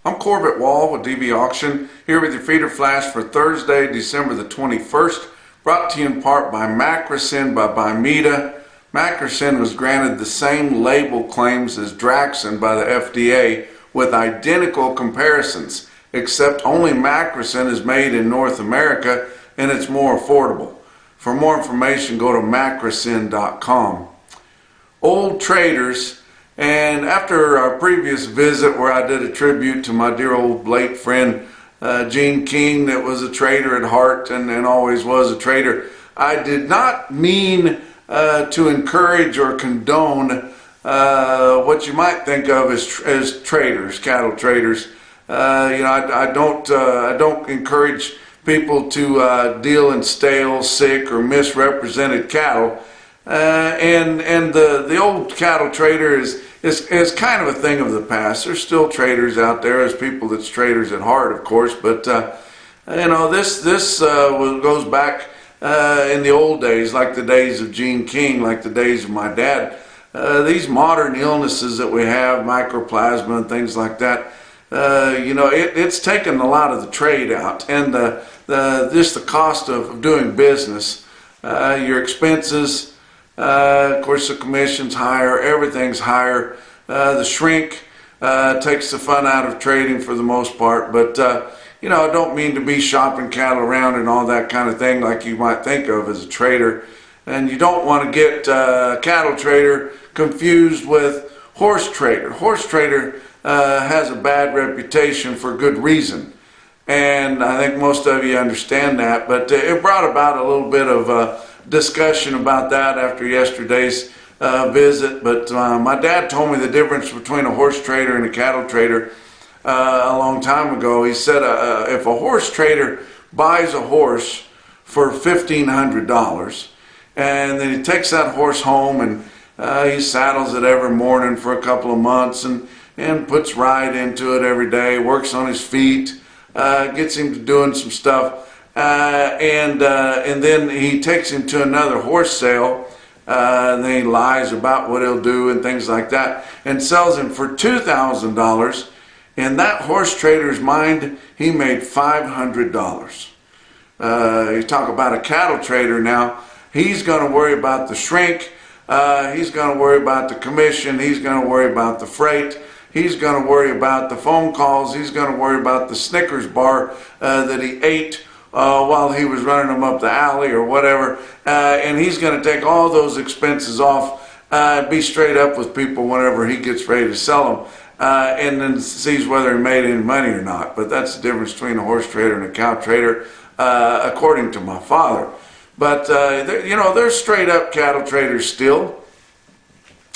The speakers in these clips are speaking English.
I'm Corbett Wall with DVAuction, here with your feeder flash for Thursday, December the 21st, brought to you in part by Macrocin by Bimeda. Macrocin was granted the same label claims as Draxxin by the FDA with identical comparisons, except only Macrocin is made in North America and it's more affordable. For more information, go to macrocin.com. Old traders. And after our previous visit where I did a tribute to my dear old late friend Gene King, that was a trader at heart and always was a trader, I did not mean to encourage or condone what you might think of as traders, cattle traders. I don't encourage people to deal in stale, sick, or misrepresented cattle. And the old cattle trader is kind of a thing of the past. There's still traders out there. There's people that's traders at heart, of course, but this goes back in the old days, like the days of Gene King, like the days of my dad. These modern illnesses that we have, mycoplasma and things like that, it's taken a lot of the trade out, and just the cost of doing business, your expenses. Of course, the commission's higher, everything's higher. The shrink takes the fun out of trading for the most part. But, I don't mean to be shopping cattle around and all that kind of thing like you might think of as a trader. And you don't want to get cattle trader confused with horse trader. Horse trader has a bad reputation for good reason. And I think most of you understand that. But it brought about a little bit of discussion about that after yesterday's visit. But my dad told me the difference between a horse trader and a cattle trader a long time ago. He said if a horse trader buys a horse for $1,500 and then he takes that horse home and he saddles it every morning for a couple of months and puts ride into it every day, works on his feet, gets him to doing some stuff, and then he takes him to another horse sale, and then he lies about what he'll do and things like that, and sells him for $2,000. In that horse trader's mind, he made $500. You talk about a cattle trader now, he's going to worry about the shrink, he's going to worry about the commission, he's going to worry about the freight, he's going to worry about the phone calls, he's going to worry about the Snickers bar that he ate while he was running them up the alley or whatever, and he's going to take all those expenses off, be straight up with people whenever he gets ready to sell them, and then sees whether he made any money or not. But that's the difference between a horse trader and a cow trader, according to my father. But there's straight up cattle traders still.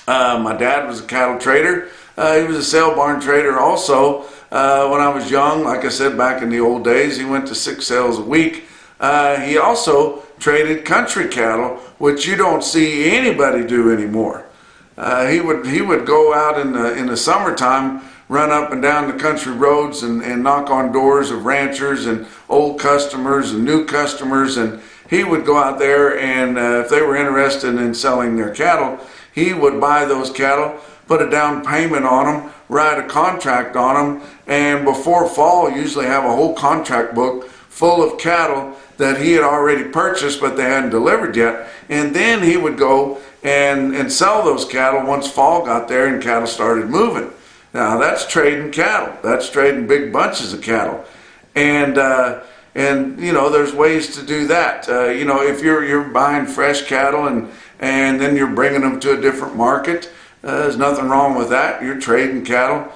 My dad was a cattle trader. He was a sale barn trader also. When I was young, like I said, back in the old days, he went to 6 sales a week. He also traded country cattle, which you don't see anybody do anymore. He would go out in the summertime, run up and down the country roads and knock on doors of ranchers and old customers and new customers, and he would go out there and if they were interested in selling their cattle, he would buy those cattle, put a down payment on them, write a contract on them, and before fall usually have a whole contract book full of cattle that he had already purchased but they hadn't delivered yet. And then he would go and sell those cattle once fall got there and cattle started moving. Now that's trading cattle. That's trading big bunches of cattle. And there's ways to do that. If you're buying fresh cattle and then you're bringing them to a different market, there's nothing wrong with that. You're trading cattle.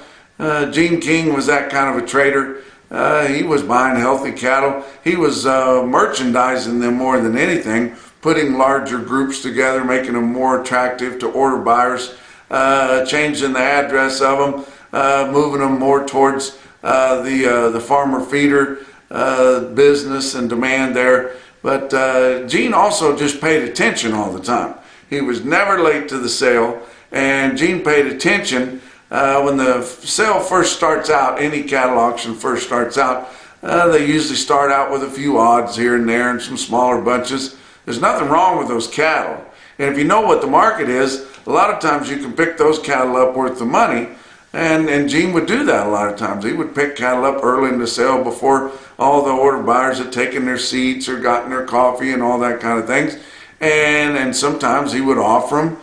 Gene King was that kind of a trader. He was buying healthy cattle. He was merchandising them more than anything, putting larger groups together, making them more attractive to order buyers, changing the address of them, moving them more towards the farmer feeder business and demand there. But Gene also just paid attention all the time. He was never late to the sale, and Gene paid attention. When the sale first starts out, any cattle auction first starts out, they usually start out with a few odds here and there and some smaller bunches. There's nothing wrong with those cattle. And if you know what the market is, a lot of times you can pick those cattle up worth the money And Gene would do that a lot of times. He would pick cattle up early in the sale before all the order buyers had taken their seats or gotten their coffee and all that kind of things. And sometimes he would offer them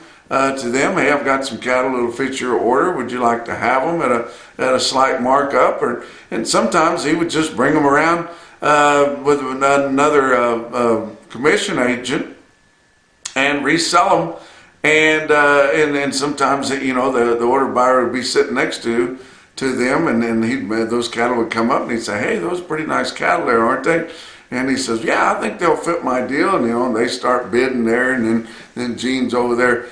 to them. Hey, I've got some cattle that'll fit your order. Would you like to have them at a slight markup? And sometimes he would just bring them around with another commission agent and resell them. And sometimes, you know, the order buyer would be sitting next to them, and then those cattle would come up and he'd say, hey, those are pretty nice cattle there, aren't they? And he says, yeah, I think they'll fit my deal. And, you know, and they start bidding there, and then Gene's over there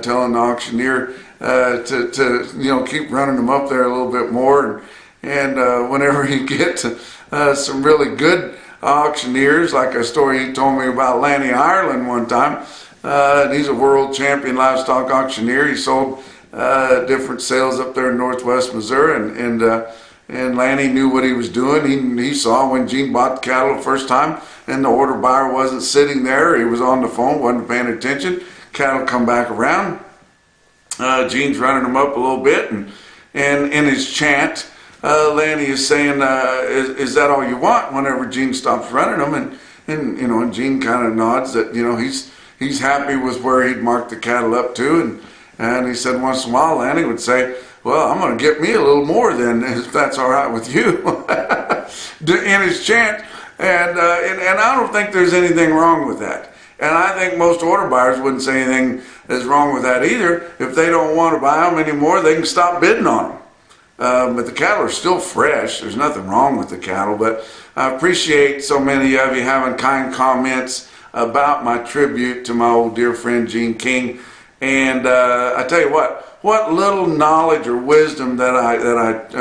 telling the auctioneer to you know, keep running them up there a little bit more. And whenever you get to some really good auctioneers, like a story he told me about Lanny Ireland one time, and he's a world champion livestock auctioneer. He sold different sales up there in northwest Missouri, and Lanny knew what he was doing. He saw when Gene bought the cattle the first time, and the order buyer wasn't sitting there. He was on the phone, wasn't paying attention. Cattle come back around. Gene's running them up a little bit, and in his chant, Lanny is saying, "Is that all you want?" Whenever Gene stops running them, and you know, and Gene kind of nods that, you know, he's happy with where he'd marked the cattle up to, and he said once in a while Lanny would say, well, I'm going to get me a little more then, if that's all right with you, in his chant. And I don't think there's anything wrong with that. And I think most order buyers wouldn't say anything is wrong with that either. If they don't want to buy them anymore, they can stop bidding on them. But the cattle are still fresh. There's nothing wrong with the cattle. But I appreciate so many of you having kind comments about my tribute to my old dear friend Gene King. And I tell you what little knowledge or wisdom that I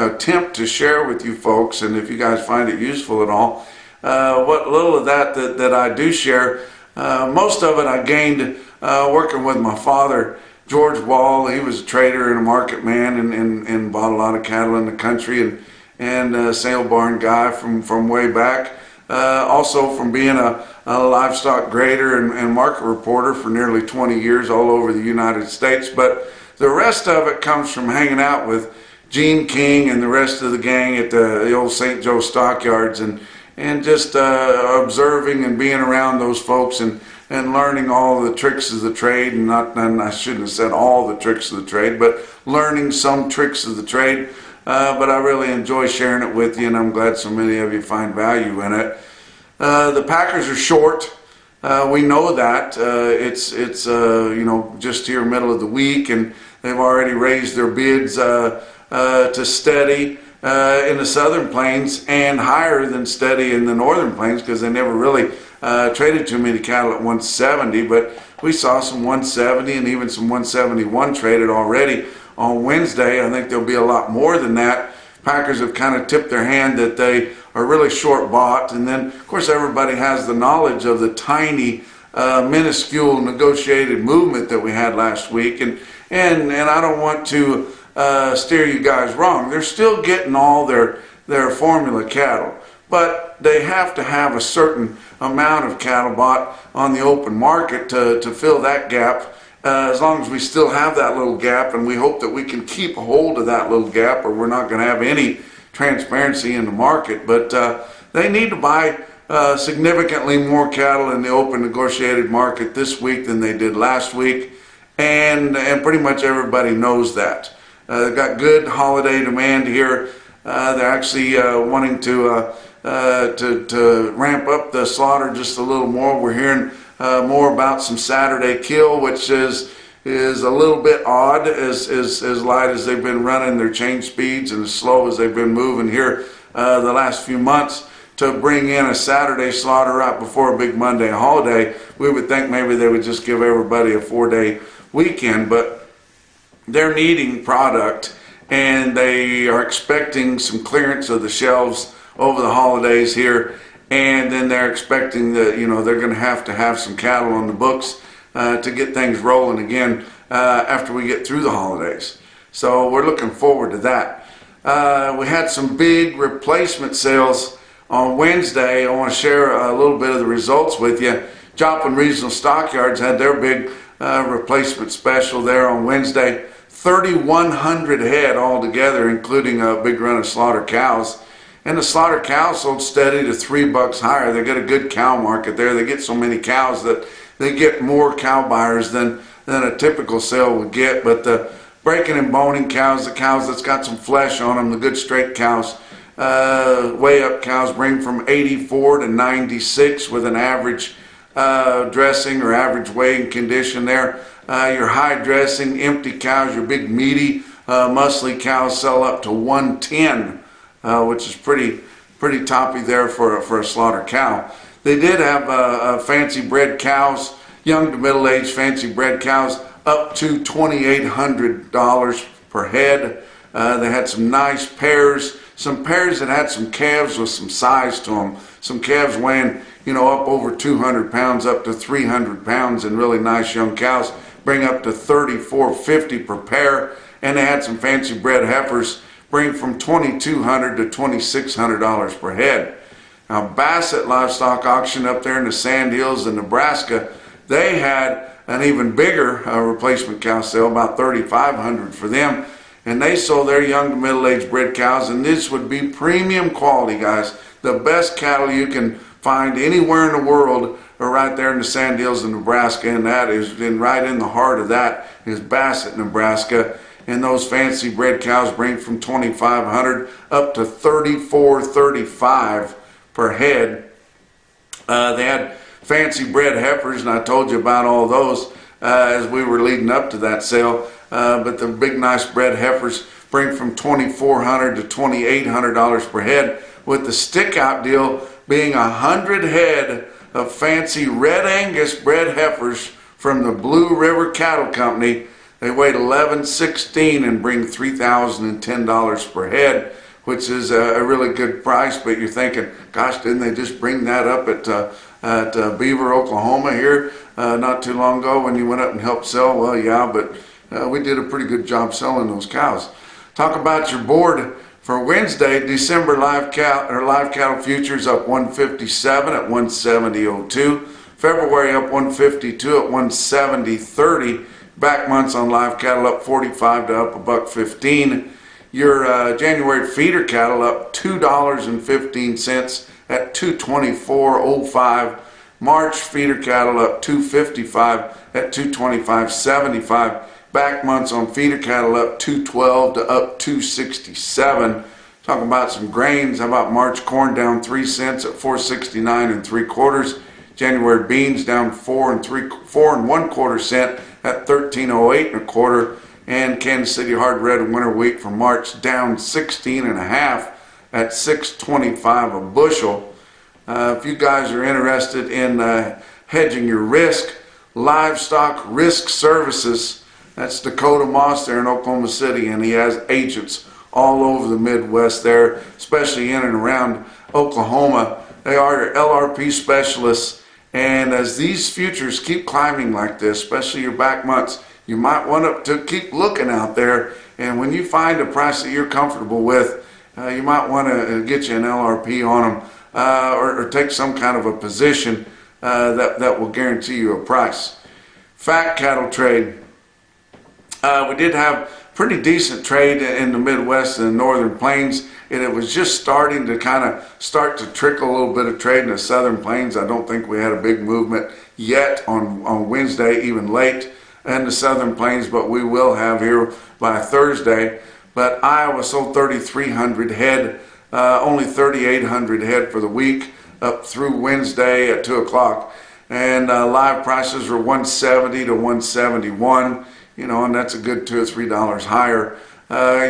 attempt to share with you folks, and if you guys find it useful at all, what little of that I do share, most of it I gained working with my father, George Wall. He was a trader and a market man, and bought a lot of cattle in the country, and a sale barn guy from way back. Also from being a livestock grader and market reporter for nearly 20 years all over the United States. But the rest of it comes from hanging out with Gene King and the rest of the gang at the old St. Joe stockyards, and just observing and being around those folks, and learning all the tricks of the trade, and I shouldn't have said all the tricks of the trade, but learning some tricks of the trade. But I really enjoy sharing it with you, and I'm glad so many of you find value in it. The Packers are short. We know that. It's you know, just here middle of the week, and they've already raised their bids to steady in the southern plains and higher than steady in the northern plains, because they never really traded too many cattle at 170. But we saw some 170 and even some 171 traded already on Wednesday. I think there'll be a lot more than that. Packers have kind of tipped their hand that they are really short bought, and then of course everybody has the knowledge of the tiny minuscule negotiated movement that we had last week, and I don't want to steer you guys wrong. They're still getting all their formula cattle, but they have to have a certain amount of cattle bought on the open market to fill that gap. As long as we still have that little gap, and we hope that we can keep a hold of that little gap, or we're not going to have any transparency in the market. But they need to buy significantly more cattle in the open negotiated market this week than they did last week, and pretty much everybody knows that. They've got good holiday demand here. They're actually wanting to ramp up the slaughter just a little more. We're hearing more about some Saturday kill, which is a little bit odd, as light as they've been running their change speeds and as slow as they've been moving here the last few months. To bring in a Saturday slaughter right before a big Monday holiday, we would think maybe they would just give everybody a 4-day weekend, but they're needing product, and they are expecting some clearance of the shelves over the holidays here. And then they're expecting that, you know, they're going to have some cattle on the books to get things rolling again after we get through the holidays. So we're looking forward to that. We had some big replacement sales on Wednesday. I want to share a little bit of the results with you. Joplin Regional Stockyards had their big replacement special there on Wednesday. 3,100 head altogether, including a big run of slaughter cows. And the slaughter cows sold steady to $3 higher. They get a good cow market there. They get so many cows that they get more cow buyers than a typical sale would get. But the breaking and boning cows, the cows that's got some flesh on them, the good straight cows, weigh up cows bring from 84 to 96 with an average dressing or average weighing condition there. Your high dressing, empty cows, your big meaty, muscly cows sell up to 110. Which is pretty toppy there for a slaughter cow. They did have fancy bred cows, young to middle-aged fancy bred cows, up to $2,800 per head. They had some nice pairs, some pairs that had some calves with some size to them. Some calves weighing, up over 200 pounds, up to 300 pounds, and really nice young cows bring up to $3,450 per pair. And they had some fancy bred heifers bring from $2,200 to $2,600 per head. Now, Bassett Livestock Auction up there in the Sand Hills in Nebraska, they had an even bigger replacement cow sale, about $3,500 for them, and they sold their young to middle-aged bred cows, and this would be premium quality, guys. The best cattle you can find anywhere in the world are right there in the Sand Hills in Nebraska, and that is right in the heart of that is Bassett, Nebraska. And those fancy bred cows bring from $2,500 up to $3,435 per head. They had fancy bred heifers, and I told you about all those as we were leading up to that sale. But the big nice bred heifers bring from $2,400 to $2,800 per head, with the stick out deal being 100 head of fancy red Angus bred heifers from the Blue River Cattle Company. They weighed 11/16 and bring $3,010 per head, which is a really good price. But you're thinking, gosh, didn't they just bring that up at Beaver, Oklahoma here not too long ago when you went up and helped sell? Well, yeah, but we did a pretty good job selling those cows. Talk about your board for Wednesday. December live cattle futures up 157 at 170.02. February up 152 at 170.30. Back months on live cattle up 45 to up $1.15. Your January feeder cattle up $2.15 at 224.05. March feeder cattle up 255 at 225.75. Back months on feeder cattle up 212 to up 267. Talking about some grains, how about March corn down 3 cents at 469 3/4. January beans down 4 1/4 cent at 1308 1/4, and Kansas City hard red winter wheat for March down 16.5 at 625 a bushel. If you guys are interested in hedging your risk, Livestock Risk Services, that's Dakota Moss there in Oklahoma City, and he has agents all over the Midwest there, especially in and around Oklahoma. They are your LRP specialists. And as these futures keep climbing like this, especially your back months, you might want to keep looking out there. And when you find a price that you're comfortable with, you might want to get you an LRP on them or take some kind of a position that will guarantee you a price. Fat cattle trade. We did have pretty decent trade in the Midwest and the Northern Plains, and it was just starting to start to trickle a little bit of trade in the Southern Plains. I don't think we had a big movement yet on Wednesday, even late in the Southern Plains, but we will have here by Thursday. But Iowa sold 3,300 head, only 3,800 head for the week, up through Wednesday at 2 o'clock. And live prices were 170 to 171. And that's a good $2 or $3 higher.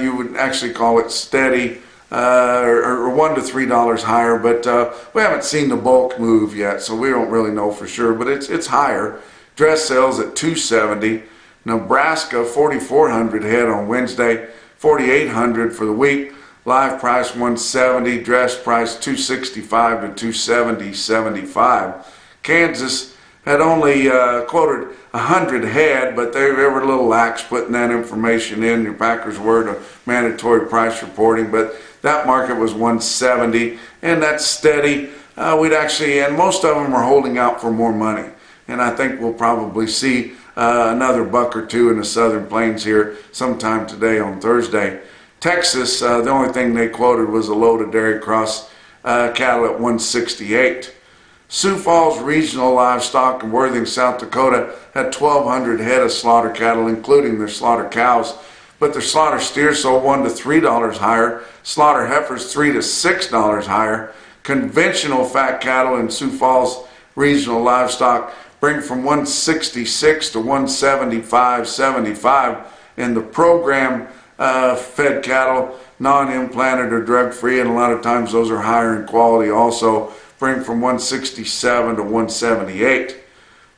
You would actually call it steady, or $1 to $3 higher, but we haven't seen the bulk move yet, so we don't really know for sure, but it's higher. Dress sales at 270. Nebraska 4,400 head on Wednesday, 4,800 for the week. Live price 170, dress price 265 to 270.75. Kansas had only quoted 100 head, but they were a little lax putting that information in. Your Packers were to mandatory price reporting, but that market was 170, and that's steady. And most of them are holding out for more money, and I think we'll probably see another buck or two in the southern plains here sometime today on Thursday. Texas, the only thing they quoted was a load of dairy cross cattle at 168. Sioux Falls Regional Livestock in Worthing, South Dakota had 1,200 head of slaughter cattle, including their slaughter cows. But their slaughter steers sold $1 to $3 higher, slaughter heifers $3 to $6 higher. Conventional fat cattle in Sioux Falls Regional Livestock bring from 166 to 175.75, and the program fed cattle, non-implanted or drug-free, and a lot of times those are higher in quality also, bring from 167 to 178.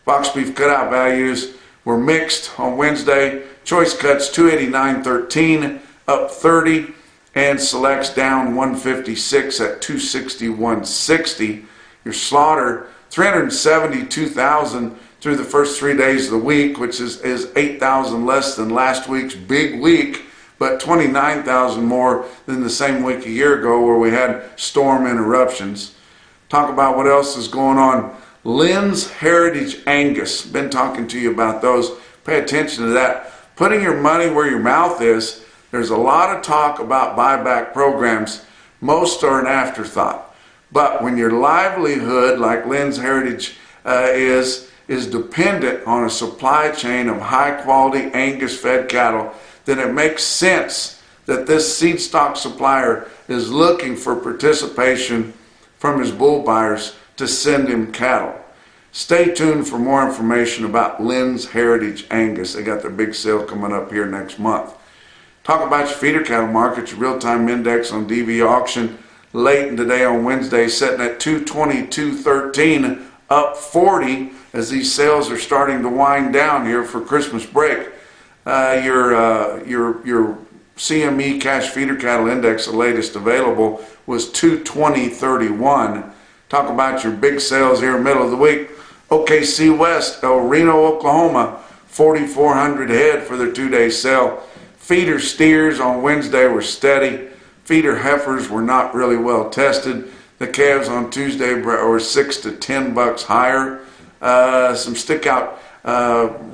Box beef cutout values were mixed on Wednesday. Choice cuts 289.13 up 30, and selects down 156 at 261.60. Your slaughter 372,000 through the first 3 days of the week, which is 8,000 less than last week's big week, but 29,000 more than the same week a year ago where we had storm interruptions. Talk about what else is going on. Lynn's Heritage Angus. Been talking to you about those. Pay attention to that. Putting your money where your mouth is. There's a lot of talk about buyback programs. Most are an afterthought. But when your livelihood, like Lynn's Heritage is dependent on a supply chain of high-quality Angus-fed cattle, then it makes sense that this seed stock supplier is looking for participation from his bull buyers to send him cattle. Stay tuned for more information about Lynn's Heritage Angus. They got their big sale coming up here next month. Talk about your feeder cattle market. Your real-time index on DVAuction late in today on Wednesday, setting at 222.13, up 40 as these sales are starting to wind down here for Christmas break. Your CME cash feeder cattle index, the latest available, was 220.31. Talk about your big sales here middle of the week. OKC West, El Reno, Oklahoma, 4,400 head for their 2-day sale. Feeder steers on Wednesday were steady. Feeder heifers were not really well tested. The calves on Tuesday were 6 to 10 bucks higher. Some stick out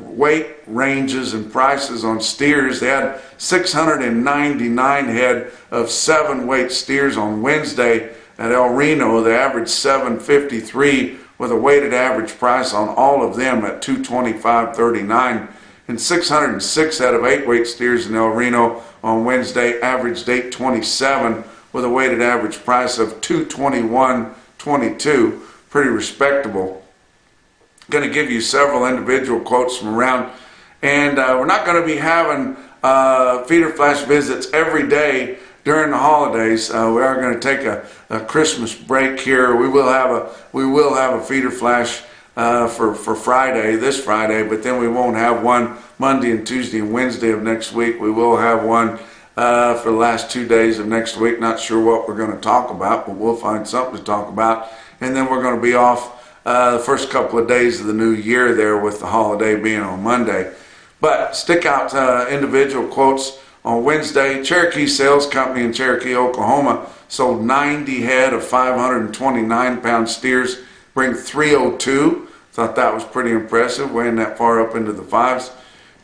weight ranges and prices on steers. They had 699 head of 7-weight steers on Wednesday at El Reno. They averaged 753 with a weighted average price on all of them at 225.39. And 606 head of 8-weight steers in El Reno on Wednesday averaged 827 with a weighted average price of 221.22. Pretty respectable. Going to give you several individual quotes from around, and we're not going to be having feeder flash visits every day during the holidays. We are going to take a Christmas break here. We will have a feeder flash for Friday, this Friday, but then we won't have one Monday and Tuesday and Wednesday of next week. We will have one for the last 2 days of next week. Not sure what we're going to talk about, but we'll find something to talk about. And then we're going to be off the first couple of days of the new year there with the holiday being on Monday. But stick out individual quotes on Wednesday. Cherokee Sales Company in Cherokee, Oklahoma sold 90 head of 529-pound steers, bring 302. Thought that was pretty impressive, weighing that far up into the fives.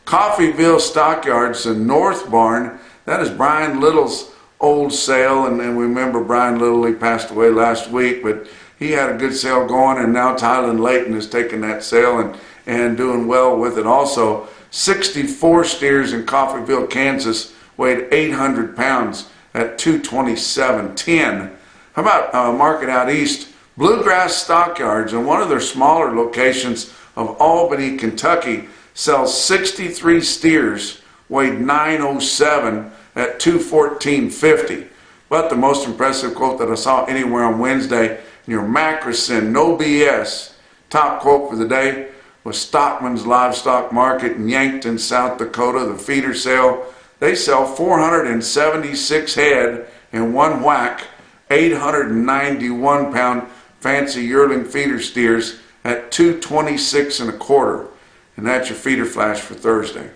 Coffeyville Stockyards in North Barn, that is Brian Little's old sale, and we remember Brian Little, he passed away last week, but he had a good sale going, and now Tylen Layton is taking that sale and doing well with it also. 64 steers in Coffeyville, Kansas, weighed 800 pounds at 227.10. How about market out east? Bluegrass Stockyards, in one of their smaller locations of Albany, Kentucky, sells 63 steers, weighed 907 at 214.50. But the most impressive quote that I saw anywhere on Wednesday, your Macrocin, no BS, top quote for the day was Stockman's Livestock Market in Yankton, South Dakota, the feeder sale. They sell 476 head in one whack, 891-pound fancy yearling feeder steers at 226 1/4. And that's your feeder flash for Thursday.